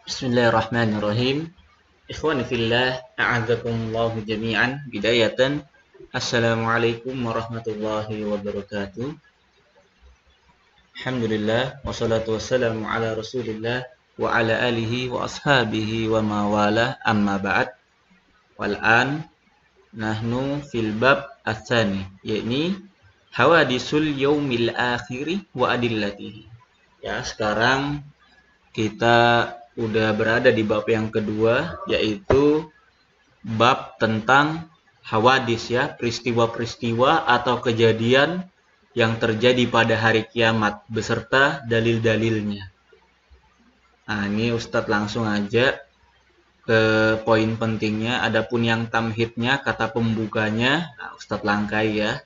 Bismillahirrahmanirrahim. Ikhwani fillah, a'adzakumullahu jami'an. Bidayatan, Assalamualaikum warahmatullahi wabarakatuh. Alhamdulillah, wassalatu wassalamu ala Rasulillah wa ala alihi wa ashabihi wa mawala amma ba'd. Wal'an nahnu fil bab ats-tsani, yakni hawadisul yaumil akhiri wa adillatihi. Ya, sekarang kita udah berada di bab yang kedua, yaitu bab tentang hawadis, ya, peristiwa-peristiwa atau kejadian yang terjadi pada hari kiamat beserta dalil-dalilnya. Nah, ini Ustadz langsung aja ke poin pentingnya. Adapun yang tamhidnya, kata pembukanya, nah, Ustadz langkai ya.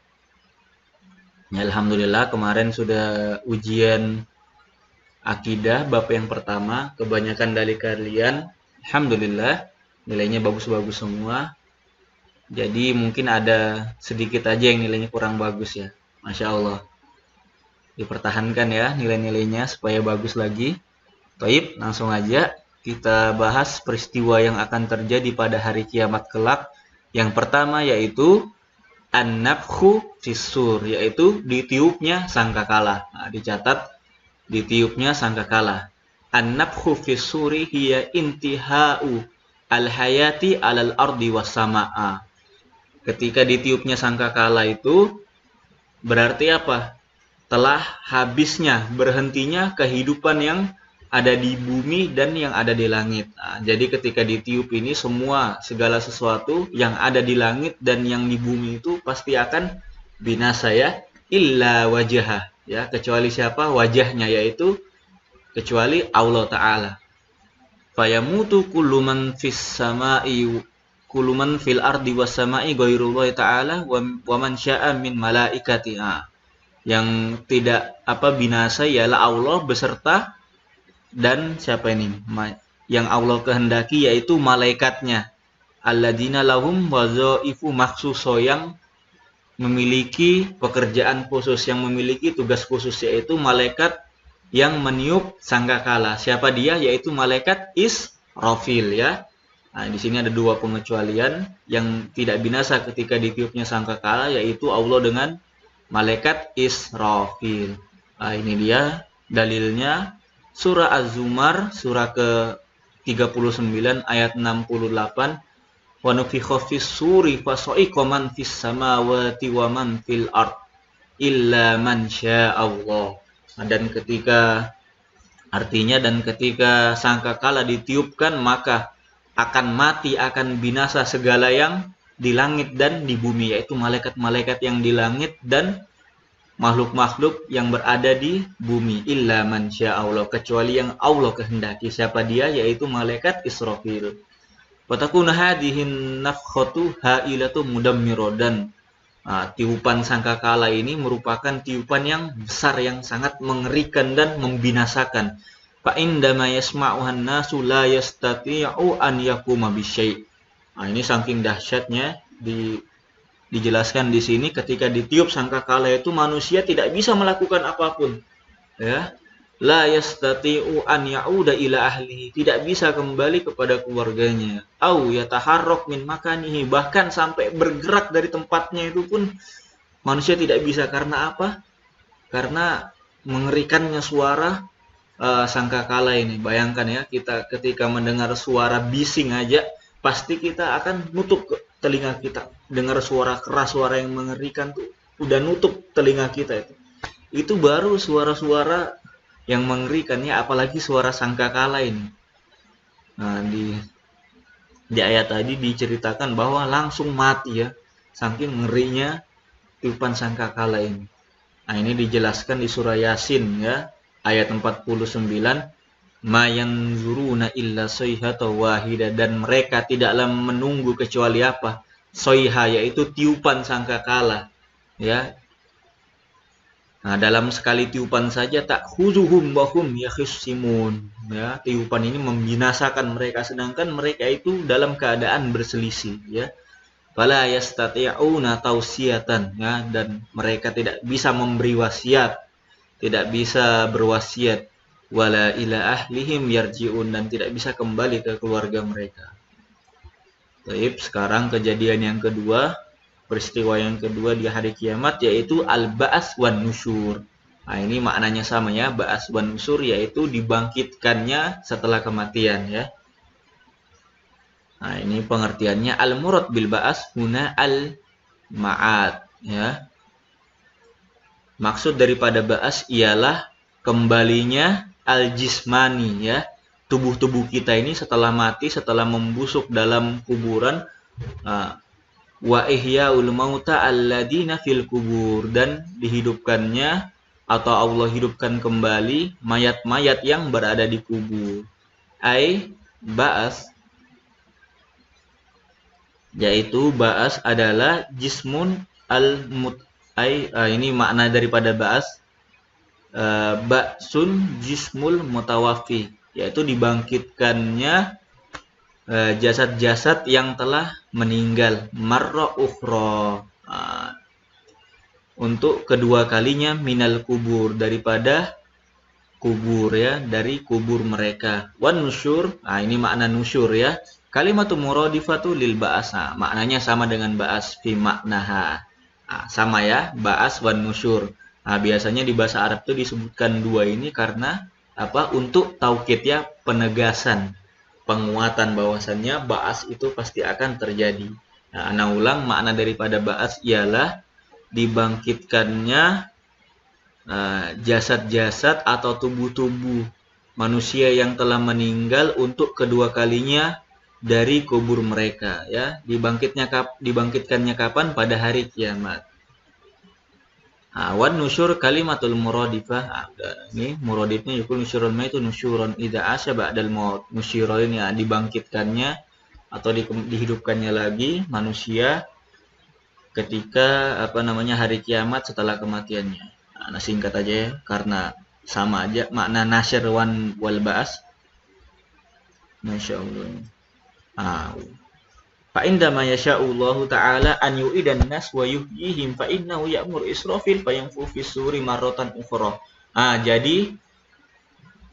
Ya, alhamdulillah kemarin sudah ujian akidah bab yang pertama, kebanyakan dari kalian alhamdulillah nilainya bagus-bagus semua. Jadi mungkin ada sedikit aja yang nilainya kurang bagus ya. Masya Allah, dipertahankan ya nilai-nilainya supaya bagus lagi. Baik, langsung aja kita bahas peristiwa yang akan terjadi pada hari kiamat kelak. Yang pertama yaitu an-nafkhu fis-sur, yaitu ditiupnya sangkakala. Nah, dicatat ditiupnya sangkakala. An-nafkhu fis-suri hiya intihau al-hayati alal ardi was samaa. Ketika ditiupnya sangkakala itu berarti apa? Telah habisnya, berhentinya kehidupan yang ada di bumi dan yang ada di langit. Nah, jadi ketika ditiup ini semua segala sesuatu yang ada di langit dan yang di bumi itu pasti akan binasa ya. Illa wajah, ya, kecuali siapa? Wajahnya, yaitu kecuali Allah Ta'ala. Fayamutu kullu man fis sama'i kullu man fil ardi was sama'i ghairullahi ta'ala wa man sya'a min malaikatiha. Yang tidak binasa ialah Allah beserta dan siapa ini? Yang Allah kehendaki yaitu malaikatnya. Alladzina lahum wazaifu makhsuso, yang memiliki pekerjaan khusus, yang memiliki tugas khusus, yaitu malaikat yang meniup sangkakala. Siapa dia? Yaitu malaikat Israfil ya. Nah, di sini ada dua pengecualian yang tidak binasa ketika ditiupnya sangkakala, yaitu Allah dengan malaikat Israfil. Nah, ini dia dalilnya. Surah Az-Zumar, surah ke-39 ayat 68. Wa nufikha fis suri fasa'iqa man fis samawati wa man fil ard illa man sya'allah. Dan ketika sangkakala ditiupkan, maka akan mati, akan binasa segala yang di langit dan di bumi, yaitu malaikat-malaikat yang di langit dan makhluk-makhluk yang berada di bumi. Illa man sya'allah, kecuali yang Allah kehendaki. Siapa dia? Yaitu malaikat Israfil. Watakuna hadihin nafkhatu hailatu mudammirodan. Tiupan sangkakala ini merupakan tiupan yang besar, yang sangat mengerikan dan membinasakan. Fa indama yasma'uhan nasu la yastati'u an yakuma bisyai'. Ini saking dahsyatnya dijelaskan di sini, ketika ditiup sangkakala itu manusia tidak bisa melakukan apapun. Ya. La yastati'u an ya'uda ila ahlihi, tidak bisa kembali kepada keluarganya. Au yataharrak min makanihi, bahkan sampai bergerak dari tempatnya itu pun manusia tidak bisa. Karena apa? Karena mengerikannya suara sangkakala ini. Bayangkan ya, kita ketika mendengar suara bising aja pasti kita akan nutup telinga kita. Dengar suara keras, suara yang mengerikan tuh udah nutup telinga kita itu. Itu baru suara-suara yang mengerikannya, apalagi suara sangkakala ini. Nah, di ayat tadi diceritakan bahwa langsung mati ya, saking ngerinya tiupan sangkakala ini. Nah, ini dijelaskan di surah Yasin ya, ayat 49, ma yanzuruna illa sayhatan wahida, dan mereka tidaklah menunggu kecuali apa? Soiha, yaitu tiupan sangkakala ya. Nah, dalam sekali tiupan saja tak khuzuhum wahum yakhsimun ya, tiupan ini membinasakan mereka, sedangkan mereka itu dalam keadaan berselisih ya. Fala yastati'una tausiyatan ya, dan mereka tidak bisa memberi wasiat, tidak bisa berwasiat. wala ila ahlihim yarji'un, dan tidak bisa kembali ke keluarga mereka. Baik, sekarang kejadian yang kedua, peristiwa yang kedua di hari kiamat, yaitu al-ba'ats wan nusyur. Nah, ini maknanya sama ya, ba'ats wan nusyur, yaitu dibangkitkannya setelah kematian ya. Nah, ini pengertiannya, al-murad bil ba'ats huna al-ma'ad ya. Maksud daripada ba'ats ialah kembalinya al-jismani ya. Tubuh-tubuh kita ini setelah mati, setelah membusuk dalam kuburan, wa ihya'ul mauta alladina fil kubur, dan dihidupkannya atau Allah hidupkan kembali mayat-mayat yang berada di kubur. Ai ba'as, yaitu ba'as adalah jismun al-mut, ini makna daripada ba'as, ba'sun jismul mutawafi, yaitu dibangkitkannya jasad-jasad yang telah meninggal, marra ukhra, untuk kedua kalinya, minal kubur, daripada kubur ya, dari kubur mereka. Wan nusyur, ini makna nusyur ya, kalimatu muradifatu lil ba'asa, maknanya sama dengan ba'as fi maknaha. Sama ya, ba'as wan nusyur. Biasanya di bahasa Arab itu disebutkan dua ini karena apa? Untuk taukid ya, penegasan, penguatan bahwasannya ba'as itu pasti akan terjadi. Ana ulang, makna daripada ba'as ialah dibangkitkannya jasad-jasad atau tubuh-tubuh manusia yang telah meninggal untuk kedua kalinya dari kubur mereka ya. Dibangkitkannya kapan? Pada hari kiamat. Wan nusyur kalimatul muradifah. Ini muradifnya yukul nusyurun ma itu nusyuron idza asya ba'dal maut. Nusyuron ya, dibangkitkannya atau dihidupkannya lagi manusia ketika hari kiamat setelah kematiannya. Singkat aja ya, karena sama aja makna nasyr wal ba'as. Masyaallah. Fa indama yasha'ullahu ta'ala an yu'idan nas wa yuhyihim fa innahu ya'mur Israfil fa yanfu fis suri marratan ukhra. Jadi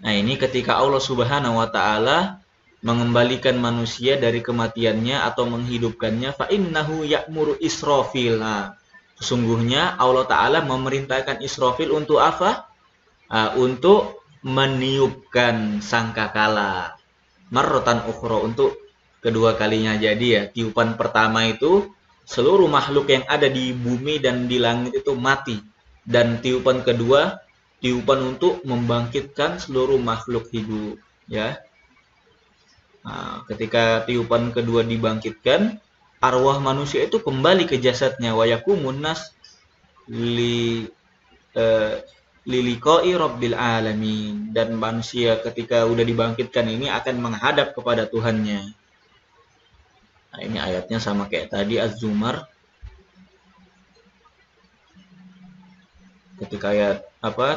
ini ketika Allah Subhanahu wa taala mengembalikan manusia dari kematiannya atau menghidupkannya, fa innahu ya'mur Israfil. Sesungguhnya Allah taala memerintahkan Israfil untuk apa? Untuk meniupkan sangkakala, marratan ukhra, untuk kedua kalinya. Jadi ya, tiupan pertama itu seluruh makhluk yang ada di bumi dan di langit itu mati, dan tiupan kedua, tiupan untuk membangkitkan seluruh makhluk hidup ya. Ketika tiupan kedua dibangkitkan, arwah manusia itu kembali ke jasadnya, wa yakumun nas liliqa'i rabbil alamin, dan manusia ketika udah dibangkitkan ini akan menghadap kepada Tuhannya. Ini ayatnya sama kayak tadi, Az-Zumar. Ketika ayat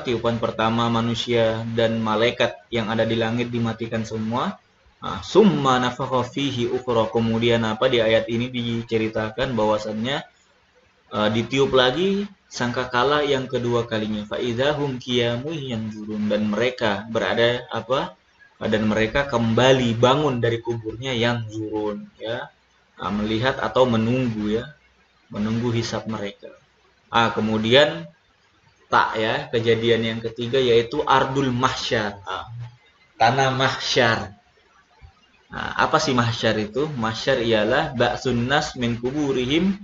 tiupan pertama manusia dan malaikat yang ada di langit dimatikan semua. Summa nafakha fihi ukhra, kemudian di ayat ini diceritakan bahwasannya ditiup lagi sangkakala yang kedua kalinya, fa idzahum qiyamun yanzurun, dan mereka berada dan mereka kembali bangun dari kuburnya, yang zurun ya, melihat atau menunggu ya, menunggu hisab mereka. Kemudian kejadian yang ketiga yaitu ardul mahsyar, tanah mahsyar. Apa sih mahsyar itu? Mahsyar ialah ba'sun nas min kuburihim.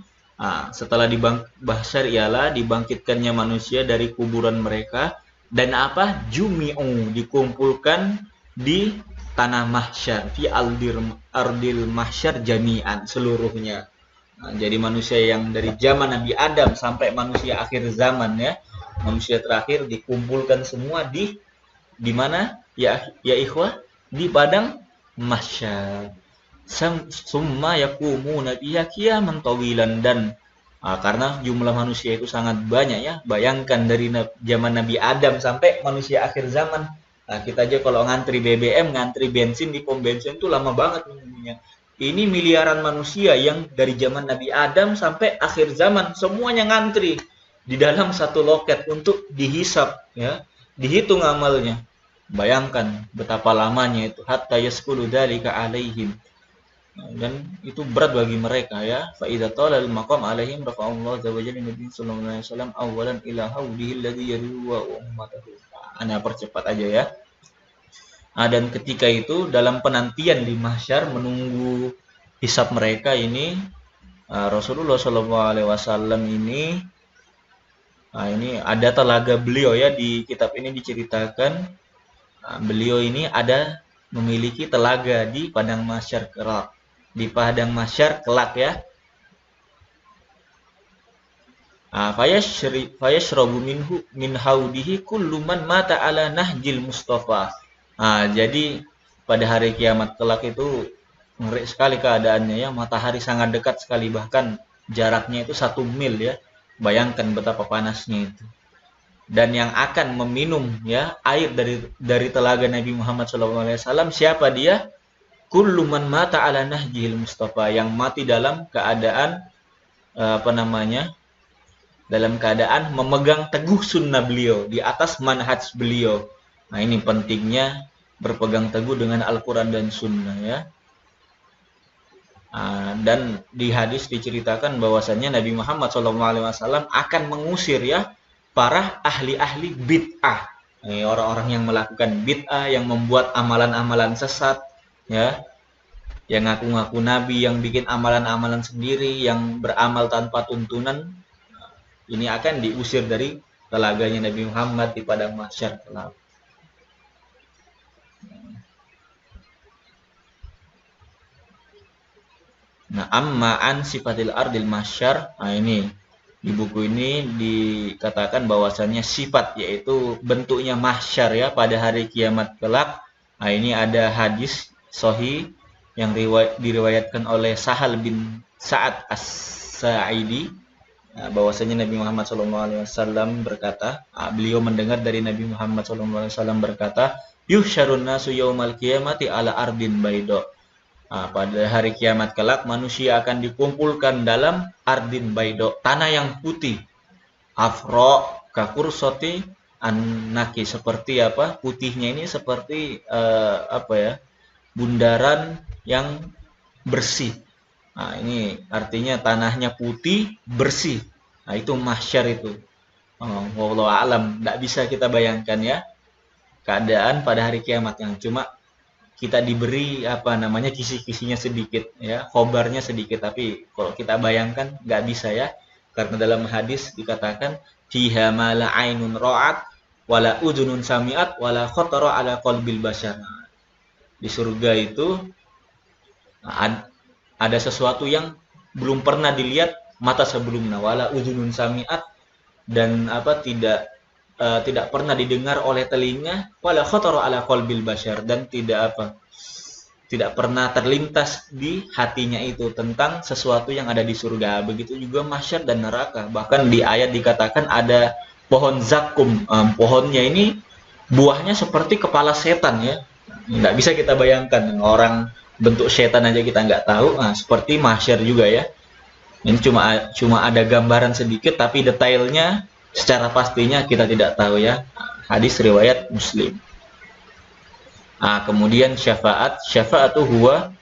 Setelah mahsyar ialah dibangkitkannya manusia dari kuburan mereka, dan jumi'u, dikumpulkan di tanah mahsyar, fi ardil mahsyar jami'an, seluruhnya. Jadi manusia yang dari zaman Nabi Adam sampai manusia akhir zaman ya, manusia terakhir dikumpulkan semua di mana ya ikhwah? Di padang mahsyar. Summa yakumuna biha qiyaman tawilan, dan karena jumlah manusia itu sangat banyak ya, bayangkan dari zaman Nabi Adam sampai manusia akhir zaman. Kita aja kalau ngantri BBM, ngantri bensin di pom bensin itu lama banget nunggunya. Ini miliaran manusia yang dari zaman Nabi Adam sampai akhir zaman semuanya ngantri di dalam satu loket untuk dihisap ya, dihitung amalnya. Bayangkan betapa lamanya itu, hatta yaskulu dzalika alaihim. Dan itu berat bagi mereka ya. Fa idza tala al maqam alaihim rafa'allahu azza wa jalla nabi sallallahu alaihi wasallam awalan ila haulihi alladhi yadhu wa ummatahu. Ana percepat aja ya. Dan ketika itu dalam penantian di mahsyar menunggu hisab mereka ini, Rasulullah sallallahu alaihi wasallam ini ada telaga beliau ya. Di kitab ini diceritakan beliau ini ada memiliki telaga di padang mahsyar kelak. Di padang mahsyar kelak ya. Fayashrabu minhu min haudihi kullu man mata ala nahjil Mustafa. Jadi pada hari kiamat kelak itu ngeri sekali keadaannya ya. Matahari sangat dekat sekali, bahkan jaraknya itu 1 mil ya. Bayangkan betapa panasnya itu. Dan yang akan meminum ya air dari telaga Nabi Muhammad SAW, siapa dia? Kullu man mata ala nahjil Mustafa, yang mati dalam keadaan dalam keadaan memegang teguh sunnah beliau, di atas manhaj beliau. Ini pentingnya berpegang teguh dengan Al-Quran dan sunnah ya. Dan di hadis diceritakan bahwasannya Nabi Muhammad SAW akan mengusir ya para ahli-ahli bid'ah, orang-orang yang melakukan bid'ah, yang membuat amalan-amalan sesat, ya, yang ngaku-ngaku nabi, yang bikin amalan-amalan sendiri, yang beramal tanpa tuntunan, ini akan diusir dari telaganya Nabi Muhammad di padang mahsyar kelak. Nah, ammaan sifatil ardil mahsyar, ini di buku ini dikatakan bahwasannya sifat, yaitu bentuknya mahsyar ya pada hari kiamat kelak. Ini ada hadis sahih yang diriwayatkan oleh Sahal bin Sa'ad As-Sa'idi, bahwasanya Nabi Muhammad SAW berkata, beliau mendengar dari Nabi Muhammad SAW berkata, yuhsyarun nasu yaumal qiyamati ala ardin baydo. Pada hari kiamat kelak manusia akan dikumpulkan dalam ardin baydo, tanah yang putih, afro kakursoti annaki, seperti apa putihnya ini, seperti bundaran yang bersih. Ini artinya tanahnya putih bersih. Itu mahsyar itu. Wallahu a'lam, tidak bisa kita bayangkan ya keadaan pada hari kiamat, yang cuma kita diberi kisi-kisinya sedikit ya, khobarnya sedikit, tapi kalau kita bayangkan nggak bisa ya, karena dalam hadis dikatakan fiha ma la ainun ra'at wala udhunun sami'at wala khatara ala qalbil bashar. Di surga itu ada sesuatu yang belum pernah dilihat mata sebelumnya, wala udhunun sami'at, dan tidak pernah didengar oleh telinga, wala khatara ala qalbil bashar, dan tidak pernah terlintas di hatinya itu tentang sesuatu yang ada di surga. Begitu juga mahsyar dan neraka. Bahkan di ayat dikatakan ada pohon zakum. Pohonnya ini buahnya seperti kepala setan ya. Nggak bisa kita bayangkan, orang bentuk setan aja kita nggak tahu. Seperti mahsyar juga ya. Ini cuma ada gambaran sedikit, tapi detailnya secara pastinya kita tidak tahu ya. Hadis riwayat Muslim. Kemudian syafaat itu huwa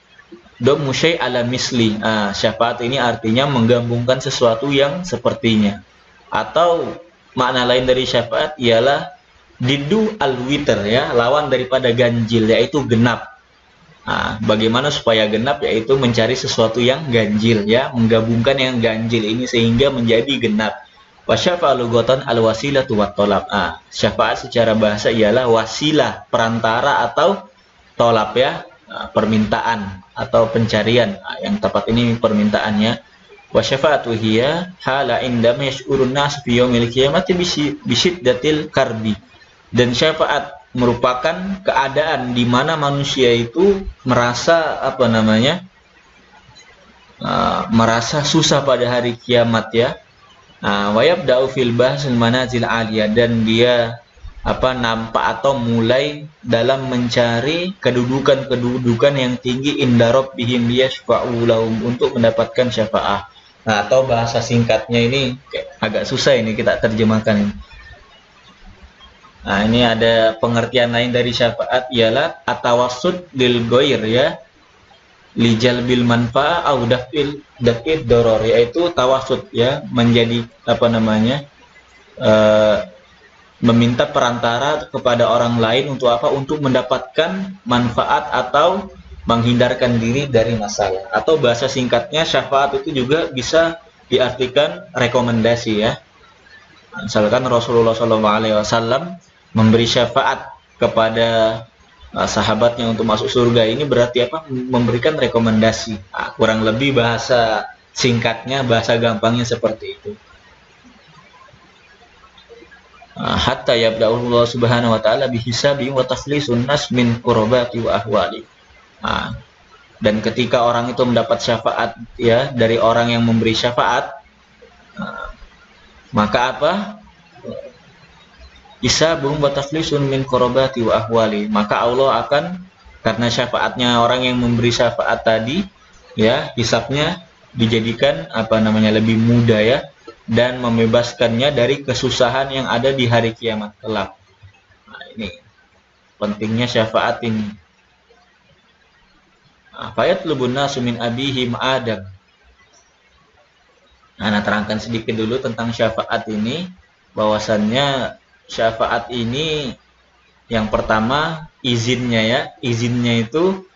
domu syai' ala misli. Syafaat ini artinya menggabungkan sesuatu yang sepertinya. Atau makna lain dari syafaat ialah didu al-witr ya, lawan daripada ganjil, yaitu genap. Bagaimana supaya genap, yaitu mencari sesuatu yang ganjil ya, menggabungkan yang ganjil ini sehingga menjadi genap. Wasyafa'al lughatan al-wasilatu wat tolab. Syafaat secara bahasa ialah wasilah, perantara, atau tolab ya, permintaan atau pencarian. Yang tepat ini permintaannya. Wasyafa'atu hiya hala indama yash'urun nas fi yaumil qiyamati bisyiddatil karbi. Dan syafaat merupakan keadaan di mana manusia itu merasa merasa susah pada hari kiamat ya. Wayabda'u fil bahsil manazil aliyah, dan dia nampak atau mulai dalam mencari kedudukan yang tinggi inda rabbihim liyashfa'u lahum, untuk mendapatkan syafaat. Atau bahasa singkatnya ini agak susah ini kita terjemahkan. Nah, ini ada pengertian lain dari syafaat ialah atawassut lil ghair ya, li jalbil manfa'a au daf'id doror, yaitu tawassut ya, menjadi apa namanya? Meminta perantara kepada orang lain untuk apa? Untuk mendapatkan manfaat atau menghindarkan diri dari masalah. Atau bahasa singkatnya syafaat itu juga bisa diartikan rekomendasi ya. Misalkan Rasulullah SAW memberi syafaat kepada sahabatnya untuk masuk surga, ini berarti apa? Memberikan rekomendasi. Nah, kurang lebih bahasa singkatnya, bahasa gampangnya seperti itu. Hatta yabda'ullah subhanahu wa ta'ala bihisabi wa taslisun nas min qurabati wa ahwali. Dan ketika orang itu mendapat syafaat ya dari orang yang memberi syafaat, maka apa? Hisabun wa taslisun min qurabati wa ahwali. Maka Allah akan, karena syafaatnya orang yang memberi syafaat tadi ya, hisabnya dijadikan apa namanya? Lebih mudah ya, dan membebaskannya dari kesusahan yang ada di hari kiamat kelak. Nah, ini pentingnya syafaat ini. Fayatlubun nasu min abihim Adam. Nah, terangkan sedikit dulu tentang syafaat ini, bahwasannya syafaat ini yang pertama izinnya ya, izinnya itu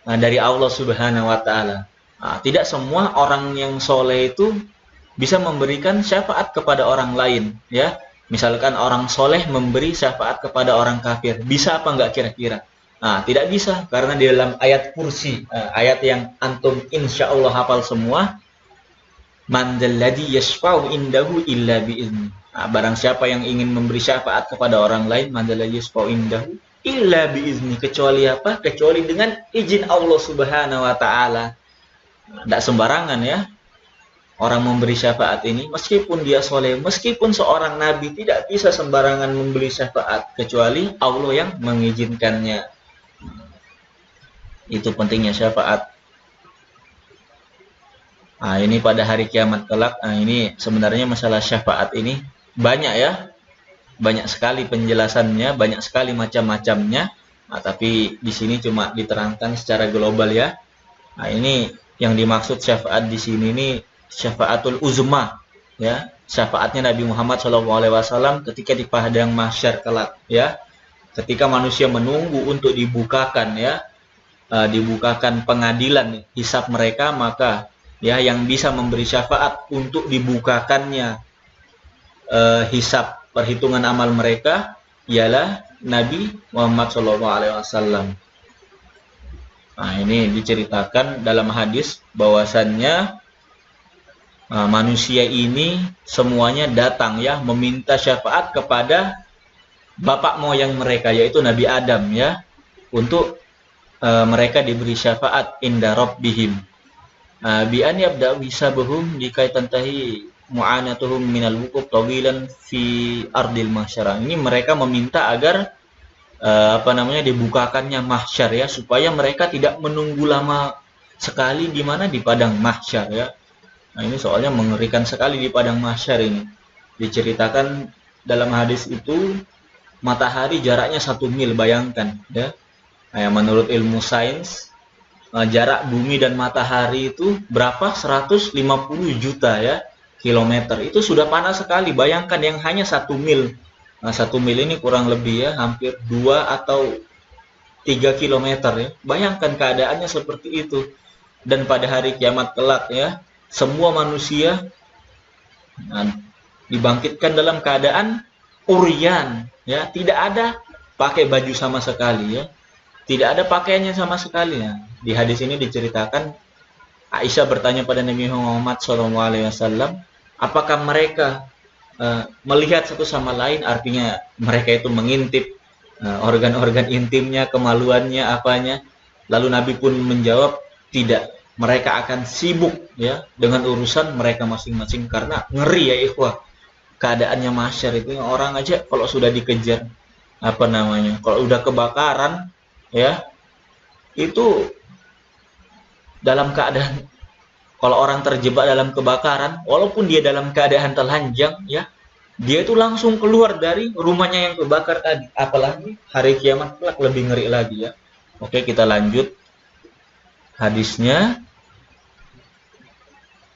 dari Allah Subhanahu wa taala. Tidak semua orang yang soleh itu bisa memberikan syafaat kepada orang lain ya. Misalkan orang soleh memberi syafaat kepada orang kafir, bisa apa enggak kira-kira? Tidak bisa, karena di dalam ayat kursi, ayat yang antum insya Allah hafal semua, man dzalladzi yashfa'u indahu illa bi'izni. Barang siapa yang ingin memberi syafaat kepada orang lain, man dzalladzi yashfa'u indahu illa bi'izni, kecuali apa? Kecuali dengan izin Allah Subhanahu wa taala. Tidak sembarangan ya orang memberi syafaat ini, meskipun dia soleh, meskipun seorang nabi, tidak bisa sembarangan memberi syafaat kecuali Allah yang mengizinkannya. Itu pentingnya syafaat. Ini pada hari kiamat kelak. Ini sebenarnya masalah syafaat ini banyak ya, banyak sekali penjelasannya, banyak sekali macam-macamnya. Tapi di sini cuma diterangkan secara global ya. Ini yang dimaksud syafaat di sini ini syafaatul uzma ya, syafaatnya Nabi Muhammad SAW ketika di padang mahsyar kelak ya, ketika manusia menunggu untuk dibukakan ya, dibukakan pengadilan hisab mereka, maka ya yang bisa memberi syafaat untuk dibukakannya hisab perhitungan amal mereka ialah Nabi Muhammad SAW. Ini diceritakan dalam hadis bahwasannya manusia ini semuanya datang ya meminta syafaat kepada bapak moyang mereka, yaitu Nabi Adam ya, untuk mereka diberi syafaat inda rabbihim bi an yabda'u hisabahum likaitan tahi mu'anatuhum minal wuquf tawilan fi ardil mahsyar. Ini mereka meminta agar dibukakannya mahsyar ya, supaya mereka tidak menunggu lama sekali di mana, di padang mahsyar ya. Ini soalnya mengerikan sekali di padang mahsyar ini. Diceritakan dalam hadis itu matahari jaraknya 1 mil, bayangkan ya. Menurut ilmu sains, jarak bumi dan matahari itu berapa? 150 juta ya kilometer. Itu sudah panas sekali. Bayangkan yang hanya 1 mil. 1 mil ini kurang lebih ya hampir 2 atau 3 kilometer ya. Bayangkan keadaannya seperti itu. Dan pada hari kiamat kelak ya, semua manusia dibangkitkan dalam keadaan uryan ya, tidak ada pakai baju sama sekali ya, tidak ada pakaiannya sama sekali ya. Di hadis ini diceritakan Aisyah bertanya pada Nabi Muhammad SAW, apakah mereka melihat satu sama lain? Artinya mereka itu mengintip organ-organ intimnya, kemaluannya, apanya. Lalu Nabi pun menjawab, tidak, mereka akan sibuk ya dengan urusan mereka masing-masing, karena ngeri ya ikhwah. Keadaannya mahsyar itu orang aja kalau sudah dikejar kalau udah kebakaran ya, itu dalam keadaan, kalau orang terjebak dalam kebakaran, walaupun dia dalam keadaan telanjang ya, dia itu langsung keluar dari rumahnya yang terbakar tadi. Apalagi hari kiamat kelak lebih ngeri lagi ya. Oke, kita lanjut hadisnya.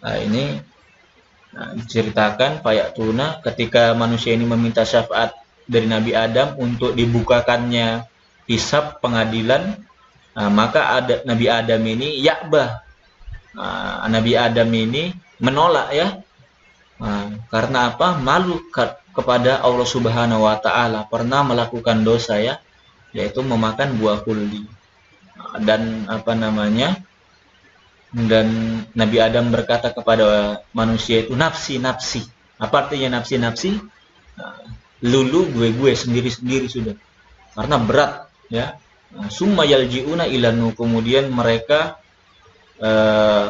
Nah, ini diceritakan Fayatuna ketika manusia ini meminta syafaat dari Nabi Adam untuk dibukakannya hisab pengadilan, maka ada Nabi Adam ini ya'bah. Nabi Adam ini menolak ya. Karena apa? Malu kepada Allah Subhanahu wa taala, pernah melakukan dosa ya, yaitu memakan buah kuldi. Dan dan Nabi Adam berkata kepada manusia itu, nafsi nafsi. Apa artinya nafsi nafsi? Lulu gue sendiri sudah. Karena berat ya. Summa yaljiuna ila Nuh, kemudian mereka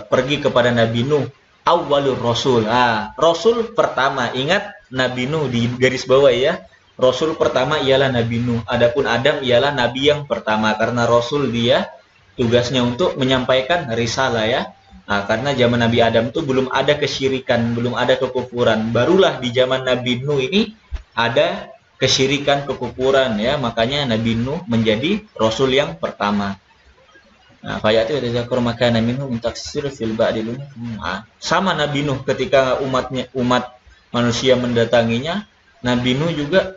pergi kepada Nabi Nuh. Awwalur Rasul. Rasul pertama. Ingat Nabi Nuh di garis bawah ya. Rasul pertama ialah Nabi Nuh. Adapun Adam ialah Nabi yang pertama. Karena Rasul dia tugasnya untuk menyampaikan risalah ya. Karena zaman Nabi Adam itu belum ada kesyirikan, belum ada kekufuran. Barulah di zaman Nabi Nuh ini ada kesyirikan, kekufuran ya. Makanya Nabi Nuh menjadi Rasul yang pertama. Fayati rizaqur makana minhum taksir fil ba'dil. Sama Nabi Nuh ketika umat manusia mendatanginya, Nabi Nuh juga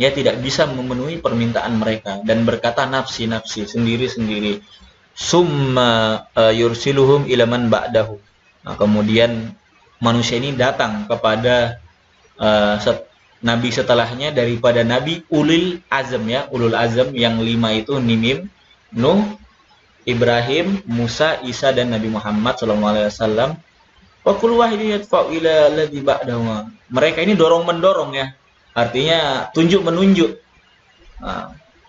ya tidak bisa memenuhi permintaan mereka dan berkata nafsi sendiri. Summa yursiluhum ila man ba'dahu. Kemudian manusia ini datang kepada nabi setelahnya daripada nabi ulul azam ya, ulul azam yang 5 itu Nimim, Nuh, Ibrahim, Musa, Isa dan Nabi Muhammad SAW. Wa kullu wahidin yadfa'u ila alladhi ba'dahu. Mereka ini dorong-mendorong ya. Artinya tunjuk-menunjuk.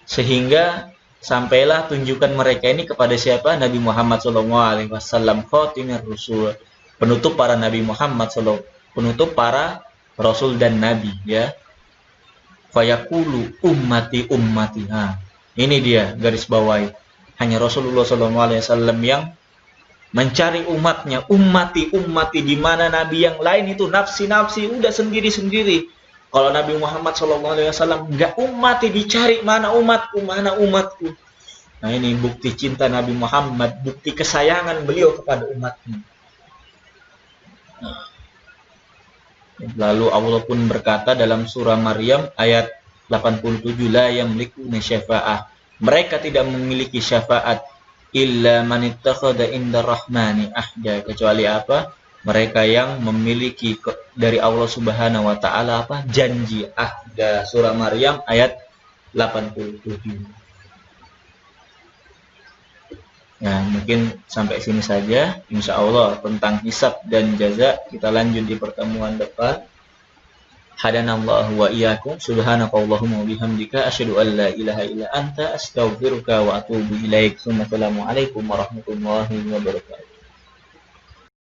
Sehingga sampailah tunjukkan mereka ini kepada siapa? Nabi Muhammad SAW, khatimir rusul, penutup para Nabi Muhammad SAW, penutup para Rasul dan Nabi ya. Fayaqulu ummati. Ini dia garis bawahi. Hanya Rasulullah SAW yang mencari umatnya, ummati, di mana nabi yang lain itu nafsi, udah sendiri. Kalau Nabi Muhammad SAW enggak ummati, dicari mana umatku. Nah ini bukti cinta Nabi Muhammad, bukti kesayangan beliau kepada umatnya. Lalu Allah pun berkata dalam surah Maryam ayat 87, la yamlikuna syafa'ah. Mereka tidak memiliki syafaat illa man ittakhadha inda rahmani ahda, kecuali apa? Mereka yang memiliki dari Allah Subhanahu wa taala apa? Janji, ahda. Surah Maryam ayat 87. Nah, mungkin sampai sini saja. Insya Allah tentang hisab dan jaza kita lanjut di pertemuan depan. Hadanallahu wa iyyakum. Subhanakallahumma wa bihamdika asyhadu an la ilaha illa anta astaghfiruka wa atubu ilaik. Assalamualaikum warahmatullahi wabarakatuh.